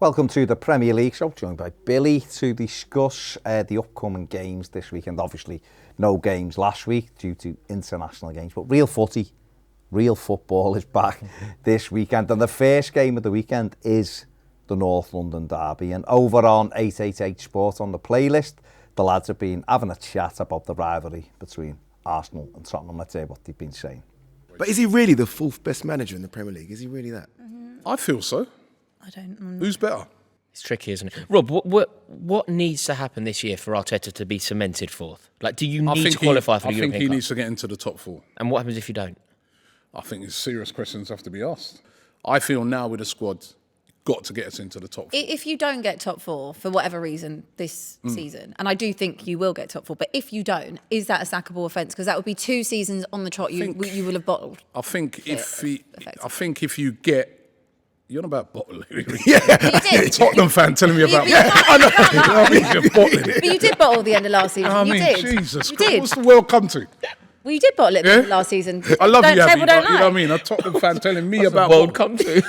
Welcome to the Premier League show, joined by Billy to discuss the upcoming games this weekend. Obviously, no games last week due to international games, but real footy, real football is back this weekend. And the first game of the weekend is the North London derby. And over on 888 Sport on the playlist, the lads have been having a chat about the rivalry between Arsenal and Tottenham. Let's hear what they've been saying. But is he really the fourth best manager in the Premier League? Is he really that? I feel so. I don't. Who's better? It's tricky, isn't it? Rob, what needs to happen this year for Arteta to be cemented fourth? Like, do you need to qualify for the European I think he Cup? needs to get into the top four. And what happens if you don't? I think it's serious questions have to be asked. I feel now with the squad, got to get us into the top four. If you don't get top four for whatever reason this season, and I do think you will get top four, but if you don't, is that a sackable offence? Because that would be 2 seasons on the trot you will have bottled. I think if you get. You're not about bottling. Yeah. But you did. Tottenham fan telling me about. I know. You know what I mean? You're bottling it. But you did bottle the end of last season. I mean, you did. Jesus you Christ. did. What's the world come to? Well, you did bottle it the last season. I love you, Abby, but you know what I lie. mean? A Tottenham fan telling me about the world come to.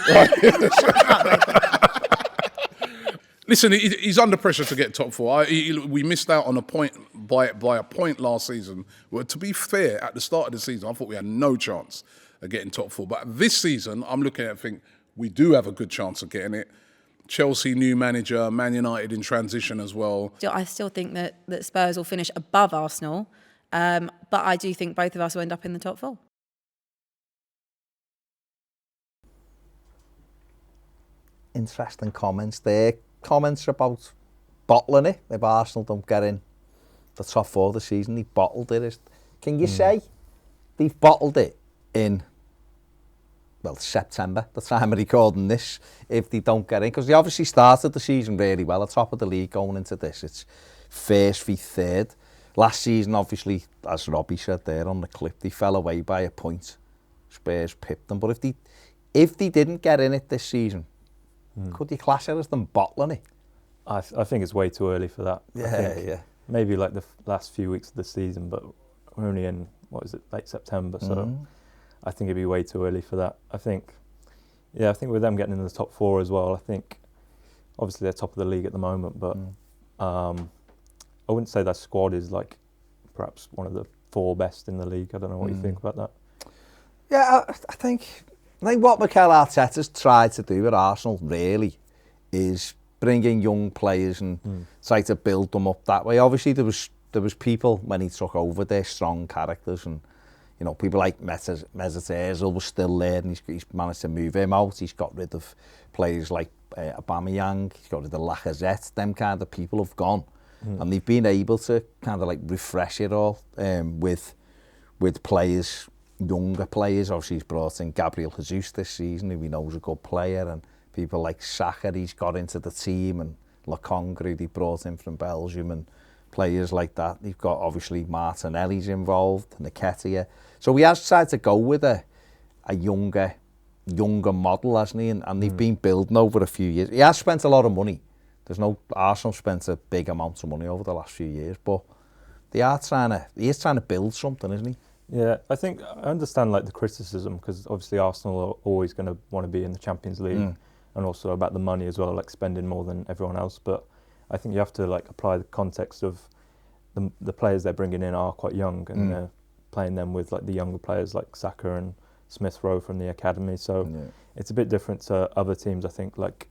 Listen, he's under pressure to get top four. We missed out on a point by a point last season. Well, to be fair, at the start of the season, I thought we had no chance of getting top four. But this season, I'm looking at it and think we do have a good chance of getting it. Chelsea, new manager, Man United in transition as well. I still think that Spurs will finish above Arsenal, but I do think both of us will end up in the top four. Interesting comments there. Comments about bottling it. If Arsenal don't get in the top four this season, they bottled it. Can you say they've bottled it in, well, September, the time of recording this, if they don't get in? Because they obviously started the season really well, at top of the league going into this. It's first v third. Last season, obviously, as Robbie said there on the clip, they fell away by a point. Spurs pipped them. But if they didn't get in it this season, could you class it as them bottling it? I think it's way too early for that. Yeah. Maybe like the last few weeks of the season, but we're only in, late September, so I think it'd be way too early for that. I think with them getting into the top four as well, I think obviously they're top of the league at the moment, but I wouldn't say that squad is like perhaps one of the 4 best in the league. I don't know what you think about that. Yeah, I think what Mikel Arteta's tried to do at Arsenal really is bring in young players and try to build them up that way. Obviously, there was people when he took over there, strong characters, and you know, people like Mesut Ozil was still there, and he's managed to move him out. He's got rid of players like Aubameyang. He's got rid of Lacazette. Them kind of people have gone, and they've been able to kind of like refresh it all with players. Younger players. Obviously he's brought in Gabriel Jesus this season, who we know is a good player, and people like Saka he's got into the team, and Lokonga who they brought in from Belgium, and players like that. You've got obviously Martinelli's involved, Nketiah. So he has tried to go with a younger model, hasn't he? And they've been building over a few years. He has spent a lot of money. Arsenal spent a big amount of money over the last few years, but he is trying to build something, isn't he? Yeah, I think I understand like the criticism, because obviously Arsenal are always going to want to be in the Champions League, and also about the money as well, like spending more than everyone else. But I think you have to like apply the context of the players they're bringing in are quite young, and they're playing them with like the younger players like Saka and Smith Rowe from the academy. So it's a bit different to other teams. I think like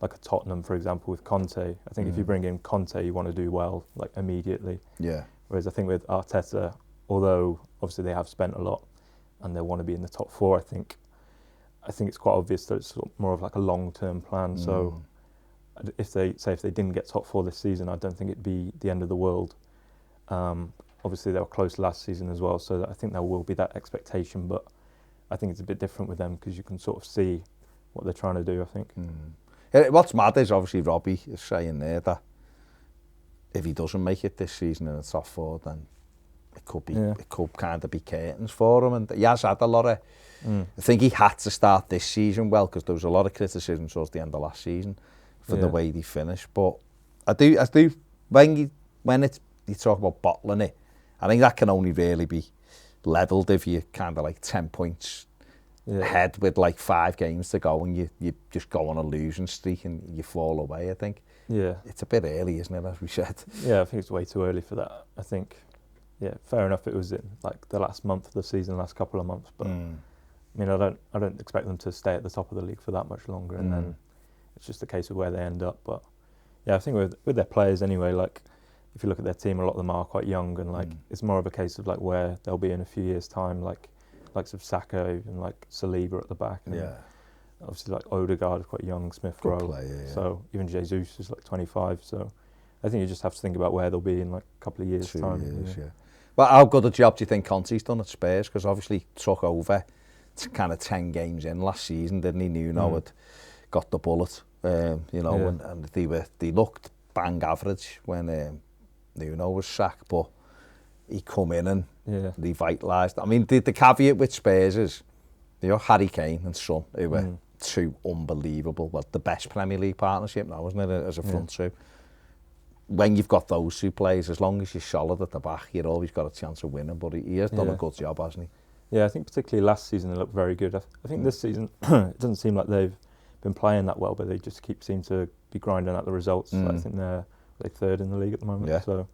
a Tottenham, for example, with Conte. I think if you bring in Conte, you want to do well like immediately. Yeah. Whereas I think with Arteta, although obviously they have spent a lot and they want to be in the top 4, I think it's quite obvious that it's more of like a long-term plan. So if they didn't get top 4 this season, I don't think it'd be the end of the world. Obviously they were close last season as well, so I think there will be that expectation, but I think it's a bit different with them because you can sort of see what they're trying to do, I think. What's mad is obviously Robbie is saying there that if he doesn't make it this season in the top 4, then it could kind of be curtains for him, and he has had a lot of. I think he had to start this season well, because there was a lot of criticism towards the end of last season for the way they finished. But I do when you talk about bottling it, I think that can only really be levelled if you kind of like 10 points ahead with like 5 games to go and you just go on a losing streak and you fall away, I think. Yeah. It's a bit early, isn't it, as we said? Yeah, I think it's way too early for that. I think, yeah, fair enough. It was in like the last month of the season, last couple of months, but I mean, I don't expect them to stay at the top of the league for that much longer, and then it's just a case of where they end up. But yeah, I think with their players anyway, like if you look at their team, a lot of them are quite young, and like it's more of a case of like where they'll be in a few years' time, like likes of Saka and like Saliba at the back. And obviously, like Odegaard is quite young, Smith Rowe. Player, yeah. So even Jesus is like 25. So I think you just have to think about where they'll be in like a couple of years' 2 time. years, yeah. Well, how good a job do you think Conte's done at Spurs? Because obviously took over kind of 10 games in last season, didn't he? Nuno had got the bullet, you know, and they looked bang average when Nuno was sacked, but he come in and revitalised. I mean, the caveat with Spurs is, you know, Harry Kane and Son, who were 2 unbelievable, well, the best Premier League partnership now, isn't it, as a front 2? When you've got those 2 players, as long as you're solid at the back, you've always got a chance of winning, but he has done a good job, hasn't he? Yeah, I think particularly last season they looked very good. I think this season it doesn't seem like they've been playing that well, but they just seem to be grinding out the results. Like, I think they're 3rd in the league at the moment. Yeah. So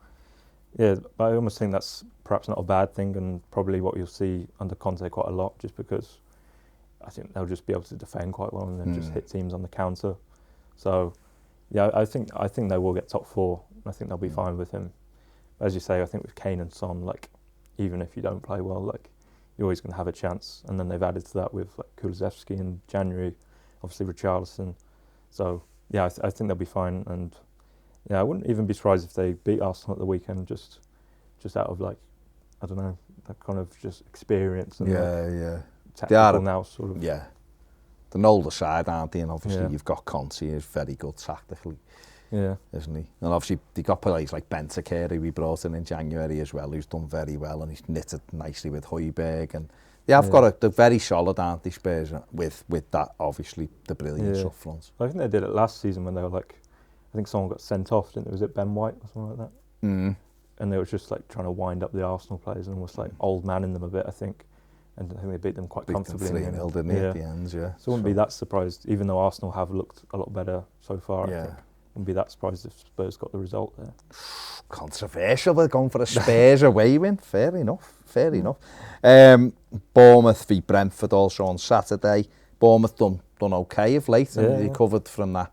yeah, but I almost think that's perhaps not a bad thing, and probably what you'll see under Conte quite a lot, just because I think they'll just be able to defend quite well and then just hit teams on the counter. So yeah, I think they will get top 4. I think they'll be fine with him. As you say, I think with Kane and Son, like even if you don't play well, like you're always going to have a chance. And then they've added to that with like Kulusevski in January, obviously Richarlison. So yeah, I think they'll be fine. And yeah, I wouldn't even be surprised if they beat Arsenal at the weekend, just out of like, I don't know, that kind of just experience and tactical now sort of. Yeah. They're an older side, aren't they? And obviously you've got Conte, who's very good tactically, isn't he? And obviously they got players like Bentancur, who we brought in January as well, who's done very well, and he's knitted nicely with Højbjerg, and they have they're very solid, aren't they, Spurs, with that, obviously, the brilliance up front. I think they did it last season when they were like, I think someone got sent off, didn't they? Was it Ben White or something like that? And they were just like trying to wind up the Arsenal players and almost like old man in them a bit, I think. And I think they beat them quite comfortably. 3-0, didn't they, at the end, So I wouldn't be that surprised, even though Arsenal have looked a lot better so far, I think. Wouldn't be that surprised if Spurs got the result there. Controversial, they're going for a Spurs away win. Fair enough. Bournemouth v Brentford also on Saturday. Bournemouth done okay of late and recovered from that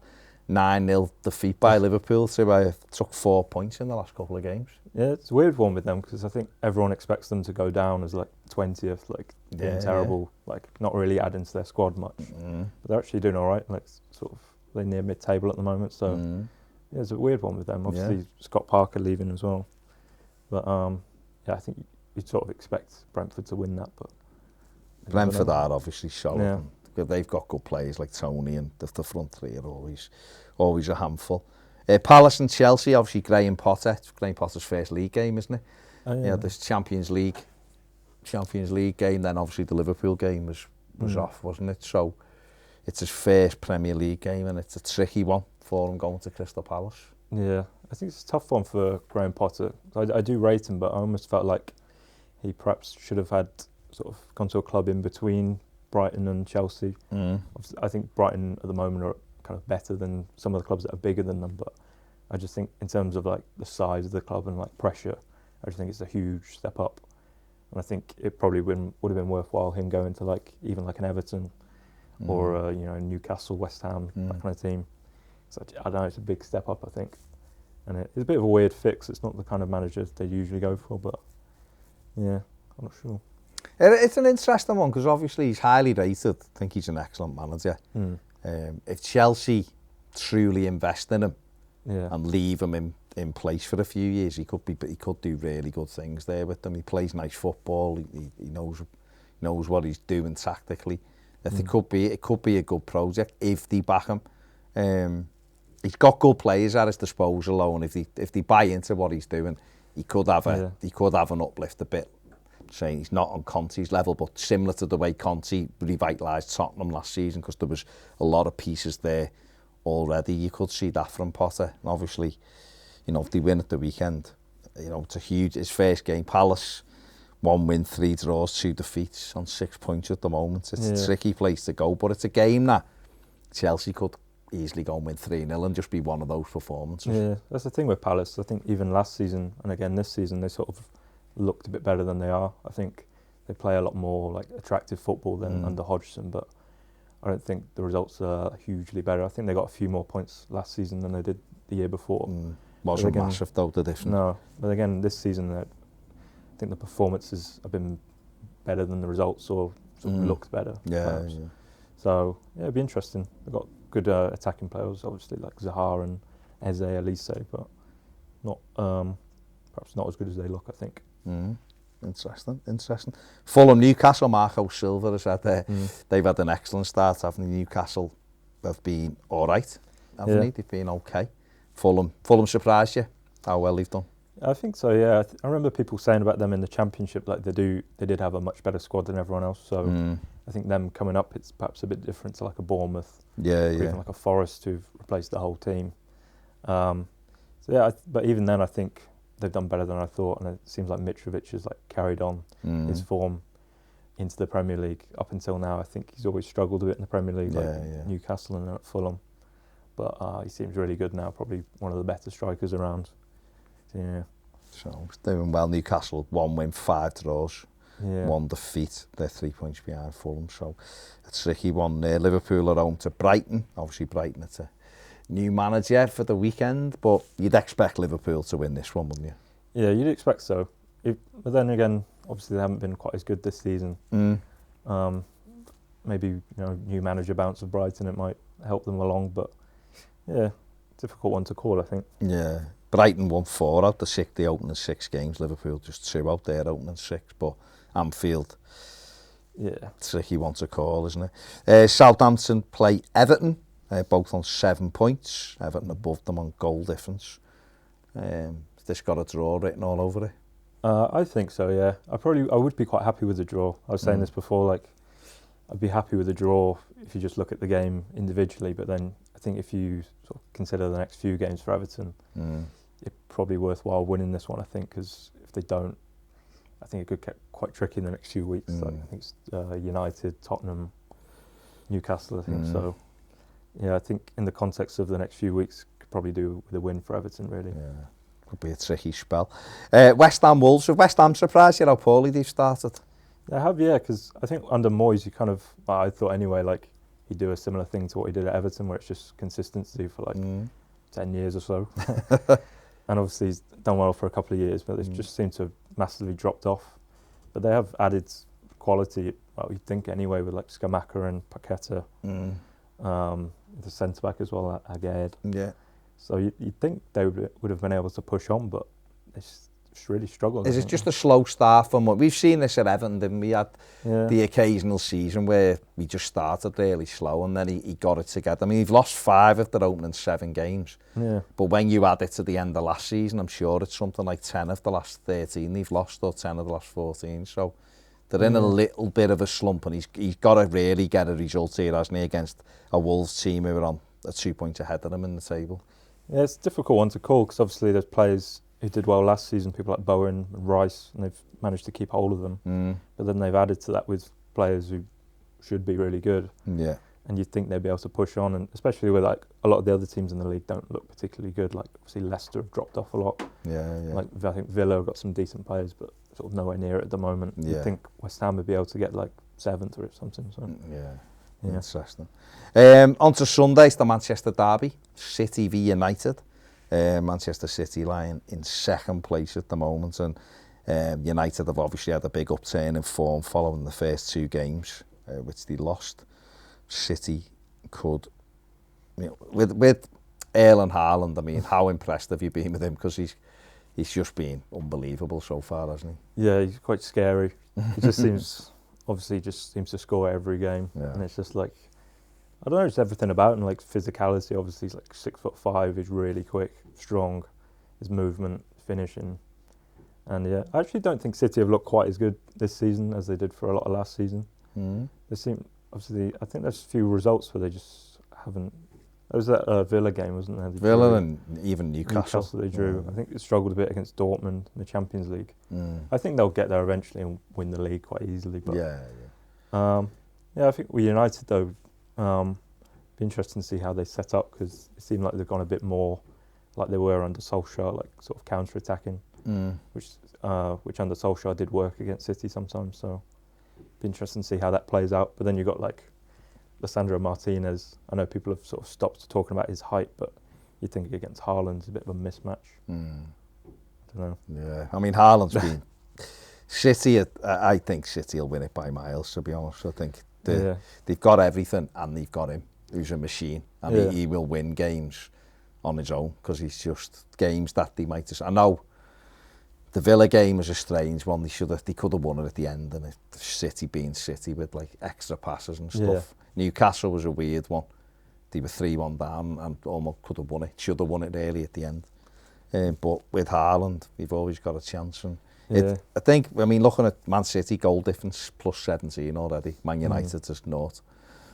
9-0 defeat by Liverpool, so took 4 points in the last couple of games. Yeah, it's a weird one with them because I think everyone expects them to go down as like 20th, like being terrible, like not really adding to their squad much. But they're actually doing all right, like sort of they're near mid-table at the moment. So yeah, it's a weird one with them. Obviously Scott Parker leaving as well, but yeah, I think you'd sort of expect Brentford to win that. But Brentford are obviously solid. They've got good players like Tony, and the front 3 are always a handful. Palace and Chelsea, obviously Graham Potter's first league game, isn't it? This Champions League game, then obviously the Liverpool game was off, wasn't it? So it's his first Premier League game, and it's a tricky one for him going to Crystal Palace. Yeah, I think it's a tough one for Graham Potter. I do rate him, but I almost felt like he perhaps should have had sort of gone to a club in between Brighton and Chelsea. I think Brighton at the moment are kind of better than some of the clubs that are bigger than them, but I just think in terms of like the size of the club and like pressure, I just think it's a huge step up, and I think it probably would have been worthwhile him going to like even like an Everton or you know, Newcastle, West Ham, that kind of team. So I don't know, it's a big step up, I think, and it's a bit of a weird fix. It's not the kind of managers they usually go for, but yeah, I'm not sure. It's an interesting one because obviously he's highly rated. I think he's an excellent manager. If Chelsea truly invest in him and leave him in place for a few years, he could do really good things there with them. He plays nice football. He knows what he's doing tactically. It could be a good project if they back him. He's got good players at his disposal, and if they buy into what he's doing, he could have an uplift a bit. Saying he's not on Conte's level, but similar to the way Conte revitalised Tottenham last season, because there was a lot of pieces there already. You could see that from Potter. And obviously, you know, if they win at the weekend, you know, it's his first game. Palace 1 win, 3 draws, 2 defeats on 6 points at the moment. It's Yeah. a tricky place to go, but it's a game that Chelsea could easily go and win 3-0 and just be one of those performances. Yeah, that's the thing with Palace. I think even last season and again this season, they sort of looked a bit better than they are. I think they play a lot more like attractive football than under Hodgson, but I don't think the results are hugely better. I think they got a few more points last season than they did the year before. Wasn't again, massive though, the difference. No, but again, this season, I think the performances have been better than the results, or sort of looked better. Yeah, perhaps. yeah. So yeah, it'd be interesting. They've got good attacking players, obviously like Zaha and Eze, Elise, but not perhaps not as good as they look, I think. Interesting. Fulham, Newcastle, Marco Silva has had they've had an excellent start, haven't they? Newcastle have been all right, haven't they? They've been okay. Fulham surprised you how well they've done? I think so, yeah. I remember people saying about them in the Championship, like they did have a much better squad than everyone else. So I think them coming up, it's perhaps a bit different to like a Bournemouth, or even like a Forest who've replaced the whole team. So yeah, but even then, I think they've done better than I thought, and it seems like Mitrovic has like carried on his form into the Premier League. Up until now, I think he's always struggled a bit in the Premier League, like Newcastle and at Fulham. But he seems really good now, probably one of the better strikers around. Yeah. So doing well. Newcastle 1 win, 5 draws, Yeah. 1 defeat. They're 3 points behind Fulham, so a tricky one there. Liverpool are home to Brighton. Obviously Brighton, it's a new manager for the weekend, but you'd expect Liverpool to win this one, wouldn't you? Yeah, you'd expect so. But then again, obviously they haven't been quite as good this season. Maybe new manager bounce of Brighton, it might help them along, but yeah, difficult one to call, I think. Yeah. Brighton won 4 out the opening 6 games. Liverpool just 2 out their opening 6, but Anfield, tricky one to call, isn't it? Southampton play Everton, both on 7 points. Everton above them on goal difference. This got a draw written all over it. I think so, yeah. I would be quite happy with the draw. I was saying this before, like I'd be happy with the draw if you just look at the game individually, but then I think if you sort of consider the next few games for Everton, it's probably worthwhile winning this one, I think, because if they don't, I think it could get quite tricky in the next few weeks. Like, I think it's United, Tottenham, Newcastle, I think. So, yeah, I think in the context of the next few weeks, could probably do with a win for Everton, really. Yeah, could be a tricky spell. West Ham Wolves. Have West Ham surprised you how poorly they've started? They have, yeah, because I think under Moyes, you kind of, I thought anyway, like he'd do a similar thing to what he did at Everton, where it's just consistency for like 10 years or so. And obviously he's done well for a couple of years, but they just seem to have massively dropped off. But they have added quality, well, you'd think anyway, with like Scamacca and Paqueta, the centre-back as well, Aguerd. Yeah. So you'd think they would have been able to push on, but they just really struggled. Is it just a slow start from what we've seen this at Everton? Didn't we? Had the occasional season where we just started really slow and then he got it together. I mean, he've lost 5 of their opening 7 games. Yeah. But when you add it to the end of last season, I'm sure it's something like 10 of the last 13 they've lost, or 10 of the last 14. So they're in a little bit of a slump, and he's got to really get a result here, hasn't he, against a Wolves team who are on 2 points ahead of them in the table. Yeah, it's a difficult one to call because obviously there's players who did well last season, people like Bowen and Rice, and they've managed to keep hold of them. But then they've added to that with players who should be really good. Yeah. And you'd think they'd be able to push on, and especially with like a lot of the other teams in the league don't look particularly good. Like obviously Leicester have dropped off a lot. Yeah. Like I think Villa have got some decent players, but sort of nowhere near it at the moment. You'd think West Ham would be able to get like 7th or something. So. Yeah. Interesting. On to Sunday's the Manchester derby, City v United. Manchester City lying in 2nd place at the moment, and United have obviously had a big upturn in form following the first 2 games, which they lost. City could, with Erling Haaland, I mean, how impressed have you been with him? Because he's just been unbelievable so far, hasn't he? Yeah, he's quite scary. He just seems to score every game, and it's just like, I don't know, it's everything about him, like physicality. Obviously he's like 6'5", he's really quick, strong, his movement, finishing. And yeah, I actually don't think City have looked quite as good this season as they did for a lot of last season. They seem, obviously, I think there's a few results where they just haven't There was that Villa game, wasn't there? Villa and even Newcastle. They drew. I think it struggled a bit against Dortmund in the Champions League. I think they'll get there eventually and win the league quite easily. But I think with United though, be interesting to see how they set up, because it seemed like they've gone a bit more like they were under Solskjaer, like sort of counter-attacking, which under Solskjaer did work against City sometimes. So be interesting to see how that plays out. But then you've got like Lisandro Martinez. I know people have sort of stopped talking about his height, but you think against Haaland's a bit of a mismatch. I don't know. Yeah, I mean Haaland's been City. I think City will win it by miles. To be honest, I think they've got everything and they've got him, who's a machine, and he will win games on his own, because he's just games that they might. I know the Villa game was a strange one. They could have won it at the end, and City being City with like extra passes and stuff. Newcastle was a weird one. They were 3-1 down and almost could have won it. Should have won it early at the end. But with Haaland, we've always got a chance. And I think, looking at Man City goal difference plus 17 already. Man United is 0.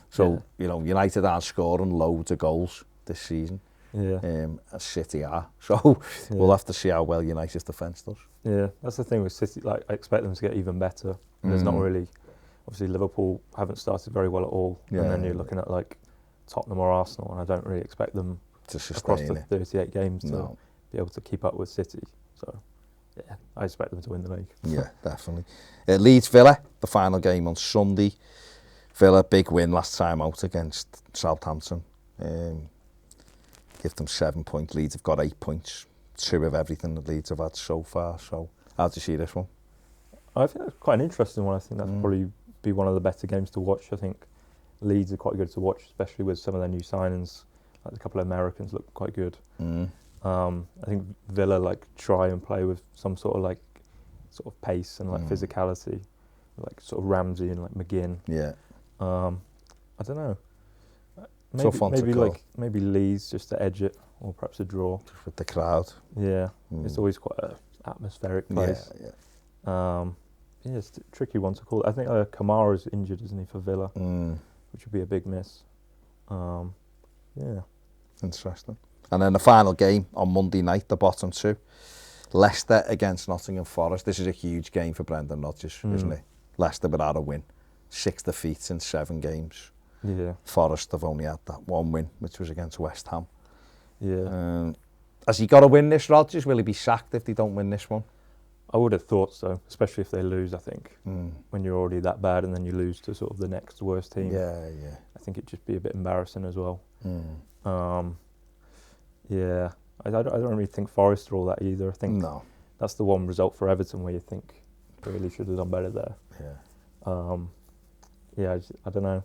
So United aren't scoring loads of goals this season. As City are. So we'll have to see how well United's defence does. Yeah, that's the thing with City. Like, I expect them to get even better. There's not really, obviously Liverpool haven't started very well at all. And then you're looking at like Tottenham or Arsenal, and I don't really expect them to across the 38 games to be able to keep up with City. So yeah, I expect them to win the league. Yeah, definitely. Leeds Villa, the final game on Sunday. Villa, big win last time out against Southampton. Give them 7 points. Leeds have got 8 points. 2 of everything that Leeds have had so far. So how do you see this one? I think that's quite an interesting one. I think that'll probably be one of the better games to watch. I think Leeds are quite good to watch, especially with some of their new signings. Like a couple of Americans look quite good. I think Villa try and play with some sort of pace and physicality, like sort of Ramsey and McGinn. I don't know. Maybe Leeds just to edge it, or perhaps a draw. Just with the crowd. Yeah, it's always quite an atmospheric place. It's a tricky one to call. I think Kamara's injured, isn't he, for Villa, which would be a big miss. Interesting. And then the final game on Monday night, the bottom 2, Leicester against Nottingham Forest. This is a huge game for Brendan Rodgers, isn't it? Leicester without a win, 6 defeats in 7 games. Forest have only had that 1 win, which was against West Ham. Has he got to win this, Rodgers? Will he be sacked if they don't win this one? I would have thought so, especially if they lose, I think. When you're already that bad and then you lose to sort of the next worst team. I think it'd just be a bit embarrassing as well. I don't really think Forest are all that either. I think that's the one result for Everton where you think really should have done better there. I don't know.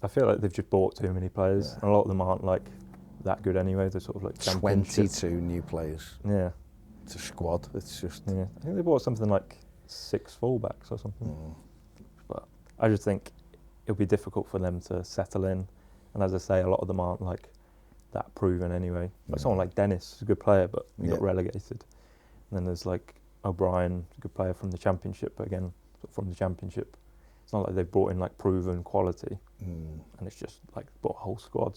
I feel like they've just bought too many players, and a lot of them aren't that good anyway. They're sort of 22 new players. It's a squad. It's just. I think they bought something like 6 fullbacks or something. But I just think it'll be difficult for them to settle in, and as I say, a lot of them aren't that proven anyway. Someone like Dennis is a good player, but he got relegated. And then there's O'Brien, a good player from the Championship, but again from the Championship. It's not like they've brought in proven quality, and it's just bought a whole squad.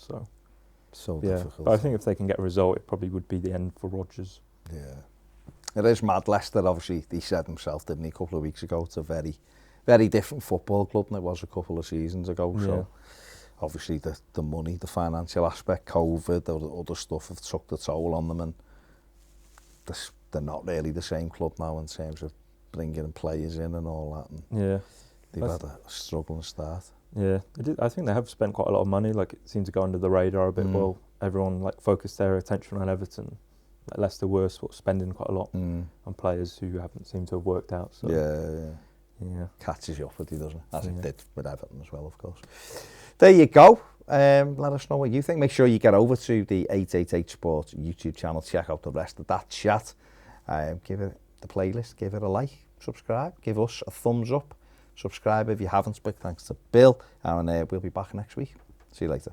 So difficult. But I think if they can get a result, it probably would be the end for Rodgers. It is mad. Leicester, obviously, he said himself, didn't he, a couple of weeks ago, it's a very, very different football club than it was a couple of seasons ago. So obviously the money, the financial aspect, COVID, the other stuff have took the toll on them, and they're not really the same club now in terms of bringing players in and all that. And they've had a struggling start. I think they have spent quite a lot of money. It seemed to go under the radar a bit. Well, everyone focused their attention on Everton. Leicester were sort of spending quite a lot on players who haven't seemed to have worked out. So catches you up with you, doesn't it? As it did with Everton as well, of course. There you go. Let us know what you think. Make sure you get over to the 888 Sports YouTube channel. Check out the rest of that chat. Give it the playlist. Give it a like. Subscribe. Give us a thumbs up. Subscribe if you haven't. Big thanks to Bill. And we'll be back next week. See you later.